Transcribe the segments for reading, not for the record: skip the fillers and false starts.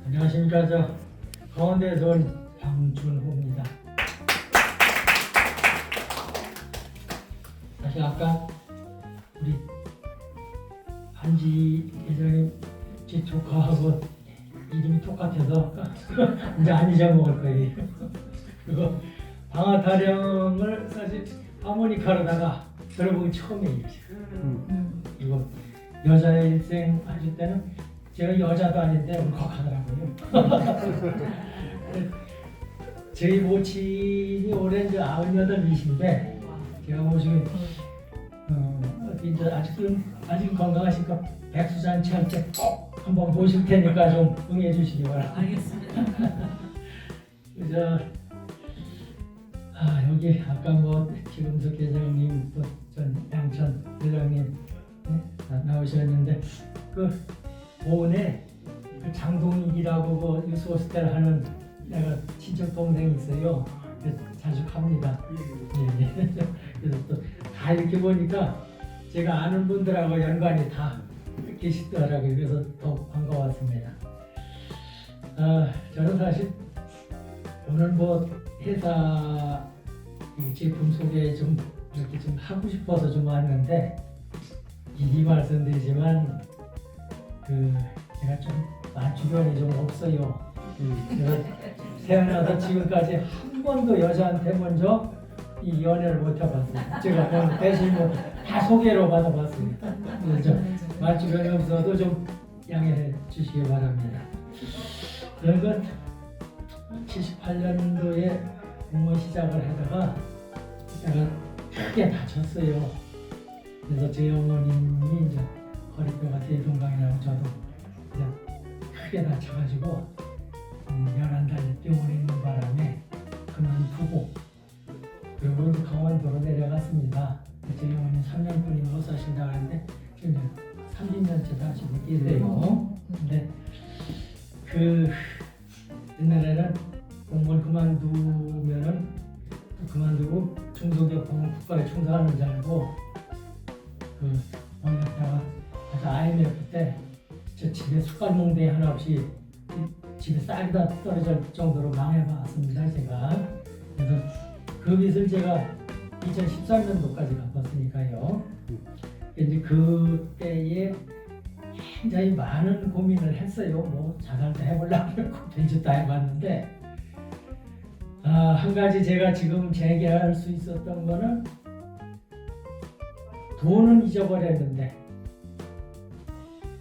안녕하십니까. 저 강원도에서 온 방준호입니다. 사실 아까 우리 한지 회장님 제 조카하고 이름이 똑같아서 이제 안 잊어먹을 거예요. 그리고 방아타령을 사실 하모니카로다가 들어보기 처음이에요. 이거 여자의 일생 하실 때는 제가 여자도 아닌데 울컥하더라고요. 저희 모친이 올해 이제 98이신데 제가 모시면 이제 아직은 건강하시니까 백수잔치 할 때 꼭 한번 모실 테니까 좀 응해 주시기 바랍니다. 알겠습니다. 그저 여기 아까 뭐 지금석 회장님 또 전 양천 회장님 나오셨는데 그 보은에 그 장동익이라고 그 유스호스텔 하는 내가 친척 동생이 있어요. 그래서 자주 갑니다. 예. 그래서 또 다 이렇게 보니까 제가 아는 분들하고 연관이 다 계시더라고요. 그래서 더 반가웠습니다. 저는 사실 오늘 뭐 회사 이 제품 소개 좀 이렇게 좀 하고 싶어서 좀 왔는데 미리 말씀드리지만 제가 좀 주변이 좀 없어요. 제가 태어나서 지금까지 한 번도 여자한테 먼저 이 연애를 못 해봤어요. 제가 뭐 대신 뭐 다 소개로 받아봤습니다. 그래서 주변이 없어도 좀 양해해 주시기 바랍니다. 저는 78년도에 공무원 시작을 하다가 제가 크게 다쳤어요. 그래서 제 어머님이 이제 허리뼈가 대동강이라고 저도 이제 크게 다쳐가지고 11달 병원에 있는 바람에 그만두고 그리고 강원도로 내려갔습니다. 제 어머님 3년뿐이 못 사신다고 하는데 지금 30년째 다시고 계세요. 근데 옛날에는 공무원 그만두면은 그만두고 중소기업하면 국가에 충성하는 줄 알고 어느 때가 IMF 때 저 집에 숟갈농대 하나 없이 집에 쌀이 다 떨어질 정도로 망해봤습니다. 제가 그래서 그 빚을 제가 2013년도까지 갚았으니까요. 이제 그때에 굉장히 많은 고민을 했어요. 뭐 자살도 해보려고 그랬고 변주도 해봤는데 한 가지 제가 지금 제기할 수 있었던 거는 돈은 잊어버렸는데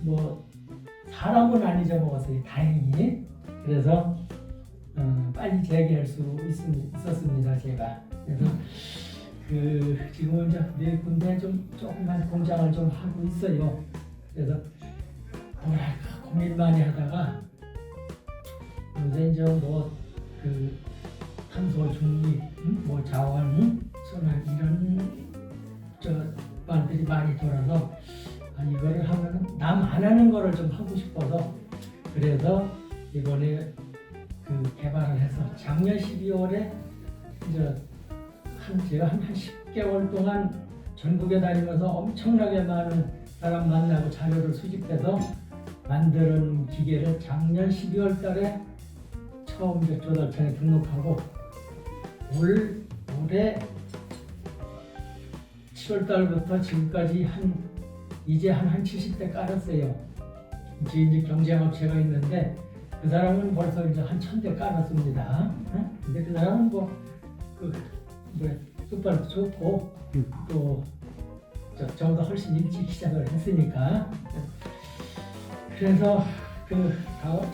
뭐 사람은 안 잊어먹었어요. 다행히. 그래서 빨리 제기할 수 있었습니다. 제가. 그래서 지금은 이제 네 군데 조금만 공장을 좀 하고 있어요. 그래서 뭐랄까 고민 많이 하다가 요새 이제 탄소 중립, 뭐 자원, 순환 이런 말들이 많이 돌아서 이거를 하면 남 안 하는 거를 좀 하고 싶어서 그래서 이번에 개발을 해서 작년 12월에 이제 제가 한 10개월 동안 전국에 다니면서 엄청나게 많은 사람 만나고 자료를 수집해서 만드는 기계를 작년 12월 달에 처음 이제 조달청에 등록하고 올해 7월 달부터 지금까지 이제 한 70대 깔았어요. 이제 경쟁업체가 있는데 그 사람은 벌써 이제 한 1000대 깔았습니다. 근데 그 사람은 뚝발도 좋고 또 저보다 훨씬 일찍 시작을 했으니까 그래서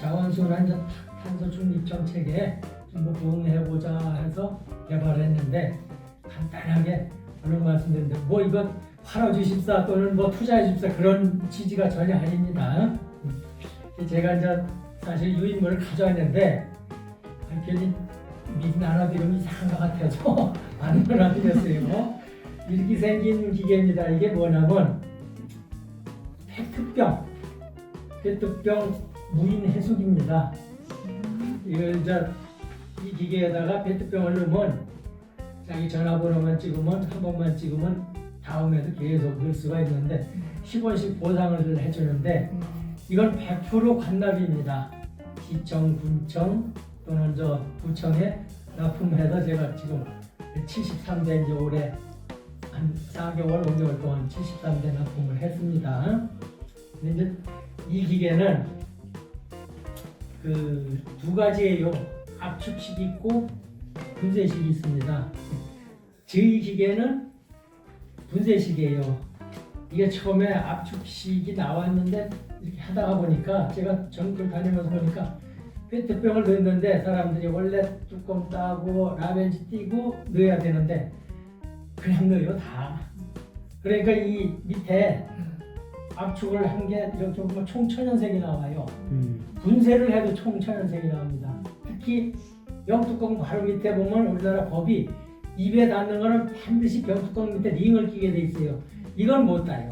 자원순환 탄소 중립 정책에 좀 부응해보자 해서 개발했는데 간단하게 오늘 말씀드렸는데 뭐 이거 팔아주십사 또는 뭐 투자해줍사 그런 취지가 전혀 아닙니다. 제가 이제 사실 유인물을 가져왔는데 괜히 미리 나눠드리면 이상한 것 같아서 안 나눠드렸어요. 이렇게 생긴 기계입니다. 이게 뭐냐면 페트병 무인 해수기입니다. 이걸 이제 이 기계에다가 페트병을 넣으면 자기 전화번호만 찍으면 한 번만 찍으면 다음에도 계속 넣을 수가 있는데 10원씩 보상을 해주는데 이건 100% 관납입니다. 시청, 군청 또는 저 구청에 납품해서 제가 지금 73대 이제 올해 한 4개월, 5개월 동안 73대 납품을 했습니다. 근데 이제 이 기계는 그 두 가지예요. 압축식이 있고 분쇄식이 있습니다. 저희 기계는 분쇄식이에요. 이게 처음에 압축식이 나왔는데 이렇게 하다가 보니까 제가 전국을 다니면서 보니까 페트병을 넣는데 사람들이 원래 뚜껑 따고 라벨지 띄고 넣어야 되는데 그냥 넣어요 다. 그러니까 이 밑에 압축을 한 게 이렇게 보면 총천연색이 나와요. 분쇄를 해도 총천연색이 나옵니다. 특히 병뚜껑 바로 밑에 보면 우리나라 법이 입에 닿는 거는 반드시 병뚜껑 밑에 링을 끼게 돼 있어요. 이건 못 따요.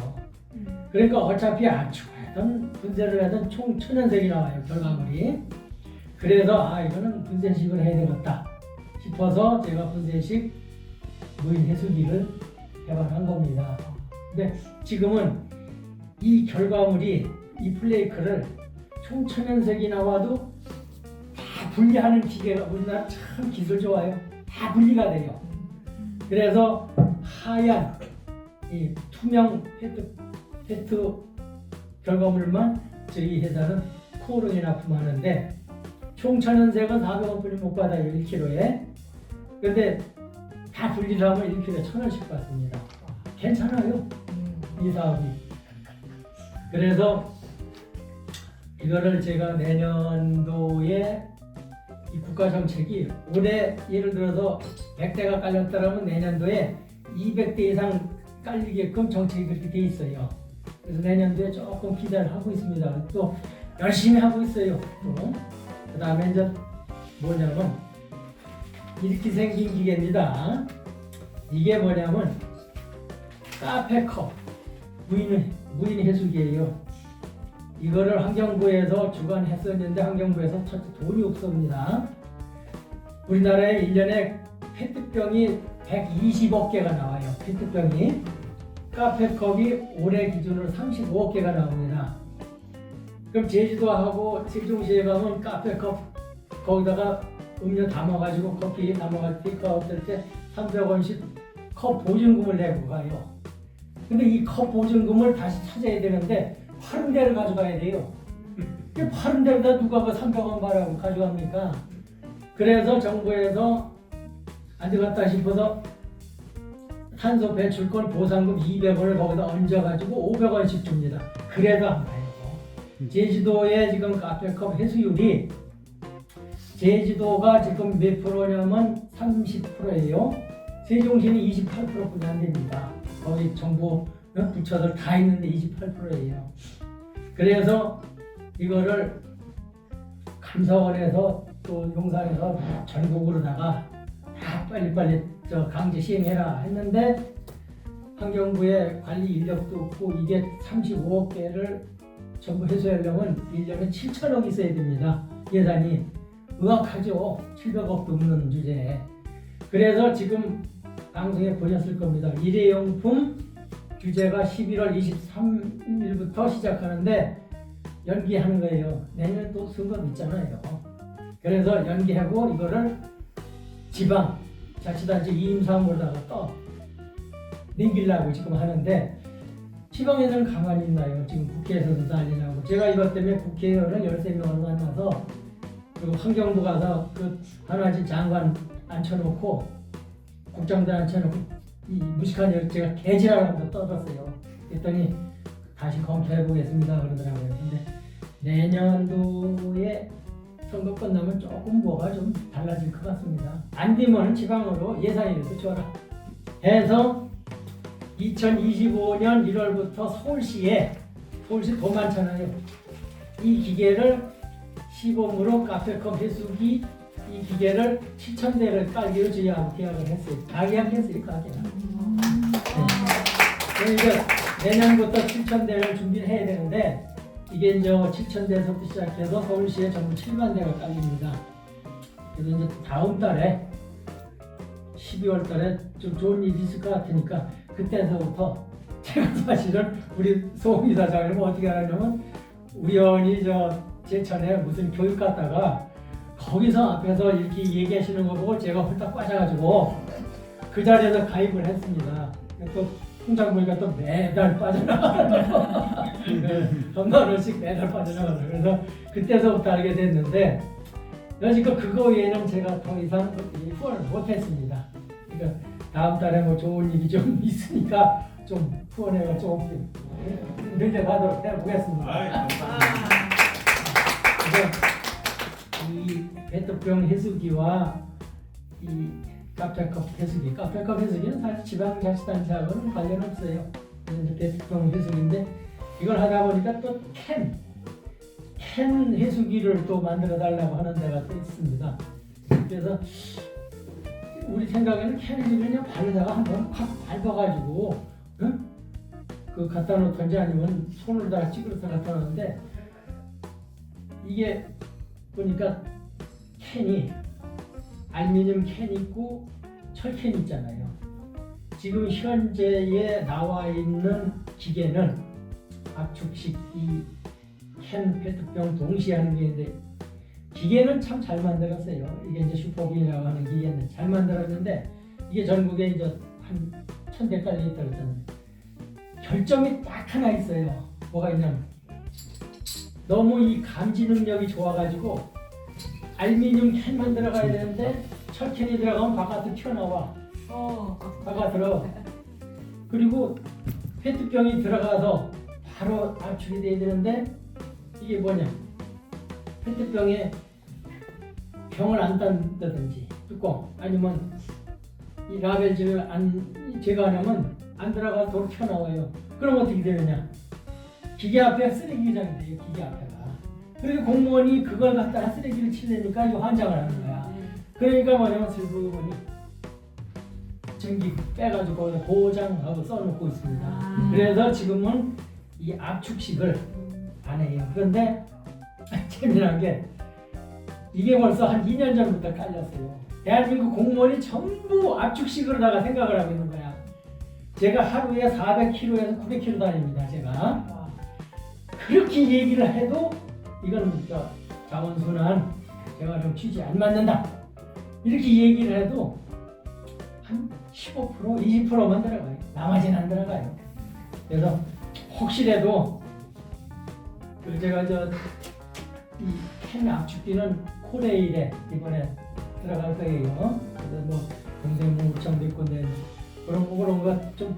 그러니까 어차피 압축을 하든 분쇄를 하든 총천연색이 나와요 결과물이. 그래서 이거는 분쇄식을 해야 되겠다 싶어서 제가 분쇄식 무인 해수기를 개발한 겁니다. 근데 지금은 이 결과물이 이 플레이크를 총천연색이 나와도 다 분리하는 기계가 우리나라 참 기술 좋아요. 다 분리가 돼요. 그래서 하얀 이 투명 페트 결과물만 저희 회사는 코오롱에 납품하는데 총천연색은 400원뿐이 못 받아요 1kg에. 그런데 다 분리를 하면 1kg에 1,000원씩 받습니다. 괜찮아요 이 사업이. 그래서 이거를 제가 내년도에 이 국가정책이 올해 예를 들어서 100대가 깔렸다면 내년도에 200대 이상 깔리게끔 정책이 그렇게 돼 있어요. 그래서 내년도에 조금 기대를 하고 있습니다. 또 열심히 하고 있어요. 또 그 다음에 이제 뭐냐면 이렇게 생긴 기계입니다. 이게 뭐냐면 카페컵 무인 해수기예요. 이거를 환경부에서 주관했었는데 환경부에서 첫째 돈이 없습니다. 우리나라에 1년에 페트병이 120억 개가 나와요. 페트병이. 카페컵이 올해 기준으로 35억 개가 나옵니다. 그럼 제주도하고 세종시에 가면 카페컵 거기다가 음료 담아가지고 커피 담아가지고 테이크아웃 할 때 300원씩 컵 보증금을 내고 가요. 근데 이 컵 보증금을 다시 찾아야 되는데 파는 데를 가져가야 돼요. 파는 데다 누가 그 300원 받아고 가져갑니까? 그래서 정부에서 안 되겠다 싶어서 탄소 배출권 보상금 200원을 거기다 얹어가지고 500원씩 줍니다. 그래도 안 가요. 제주도의 지금 카페컵 회수율이 제주도가 지금 몇 프로냐면 30%예요. 세종시는 28%뿐이 안 됩니다. 거기 정부 부처들 다 있는데 28%예요. 그래서 이거를 감사원에서 또 용산에서 전국으로다가 다 빨리빨리 강제 시행해라 했는데 환경부의 관리 인력도 없고 이게 35억 개를 전부 해소하려면 1년에 7천억 있어야 됩니다. 예산이 의악하죠. 700억도 없는 주제에. 그래서 지금 방송에 보셨을 겁니다. 일회용품 규제가 11월 23일부터 시작하는데 연기하는 거예요. 내년 또 선거 있잖아요. 그래서 연기하고 이거를 지방 자치단체 이임사무로다가 또 넘기려고 지금 하는데 지방에서는 가만히 있나요? 지금 국회에서도 난리 나고 제가 이것 때문에 국회의원을 13명을 만나서 그리고 환경부 가서 그 하나씩 장관 앉혀놓고 국장들 앉혀놓고 이 무식한 일 제가 개지랄하면서 떠들었어요. 그랬더니 다시 검토해보겠습니다 그러더라고요. 근데 내년도에 선거 끝나면 조금 뭐가 좀 달라질 것 같습니다. 안 되면 지방으로 예산이라도 줘라 해서 2025년 1월부터 서울시 돈 많잖아요. 이 기계를 시범으로 카페컵 해수기 이 기계를 7,000대를 깔기로 저희하고 계약을 했어요. 가계약했어요. 가계약. 그러니까 내년부터 7,000대를 준비를 해야 되는데 이게 이제 7,000대에서부터 시작해서 서울시에 전부 7만 대가 깔립니다. 그래서 이제 다음 달에 12월 달에 좀 좋은 일이 있을 것 같으니까 그때서부터 제가 사실은 우리 소홍 이사장을 어떻게 하냐면 우연히 저 제천에 무슨 교육 갔다가 거기서 앞에서 이렇게 얘기하시는 거 보고 제가 홀딱 빠져가지고 그 자리에서 가입을 했습니다. 또 통장 보니까 또 매달 빠져나가는 한만 원씩 매달 빠져나가는 그래서 그때서부터 알게 됐는데 여지껏 그거 외에는 제가 더 이상 후원을 못했습니다. 그러니까 다음 달에 뭐 좋은 일이 좀 있으니까 좀 후원회가 조금 늘려가도록 해보겠습니다. 그래서 이 페트병 해수기와 이 카페컵 해수기, 카페컵 해수기는 사실 지방자치단체하고는 관련 없어요. 이제 페트병 해수기인데 이걸 하다 보니까 또 캔 해수기를 또 만들어 달라고 하는 데가 또 있습니다. 그래서 우리 생각에는 캔 해수기를 그냥 발에다가 한번 확 밟아가지고 응? 그 갖다 놓던지 아니면 손으로다가 찌그러서 갖다 놓는데 이게 보니까 캔이 알루미늄 캔 있고 철캔 있잖아요. 지금 현재에 나와 있는 기계는 압축식 이 캔 페트병 동시에 하는 기계인데 기계는 참 잘 만들었어요. 이게 이제 슈퍼빈이라고 하는 기계인데 잘 만들었는데 이게 전국에 이제 한 1000대까지 있다 그랬잖아요. 결점이 딱 하나 있어요. 뭐가 있냐면 너무 이 감지 능력이 좋아가지고 알루미늄 캔만 들어가야 되는데 철캔이 들어가면 바깥으로 튀어나와. 바깥으로. 그리고 페트병이 들어가서 바로 압축이 돼야 되는데 이게 뭐냐? 페트병에 병을 안 딴다든지 뚜껑 아니면 이 라벨집을 안 제거하려면 안 들어가서 도로 튀어나와요. 그럼 어떻게 되느냐? 기계 앞에 쓰레기장이 돼요. 기계 앞에가. 그래서 공무원이 그걸 갖다가 쓰레기를 치려니까 이 환장을 하는 거야. 그러니까 뭐냐면 슬그머니 전기 빼가지고 보장하고 써놓고 있습니다. 그래서 지금은 이 압축식을 안 해요. 그런데 재미난 게 이게 벌써 한 2년 전부터 깔렸어요. 대한민국 공무원이 전부 압축식으로다가 생각을 하고 있는 거야. 제가 하루에 400km에서 900km 다닙니다. 제가 그렇게 얘기를 해도 이건 자원순환 제가 좀 취지에 안 맞는다 이렇게 얘기를 해도 한 15% 20%만 들어가요. 나머지는 안 들어가요. 그래서 혹시라도 그 제가 이 캔 압축기는 코레일에 이번에 들어갈 거예요. 그래서 뭐 동생 무청도 있고 그런 거 좀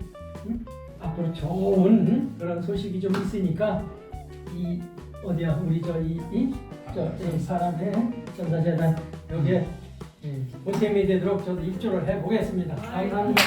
앞으로 좋은 그런 소식이 좀 있으니까 이 어디야 우리 이 사람의 전사재단 여기에 보탬이 되도록 저도 입조를 해 보겠습니다. 감사합니다.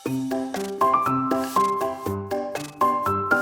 you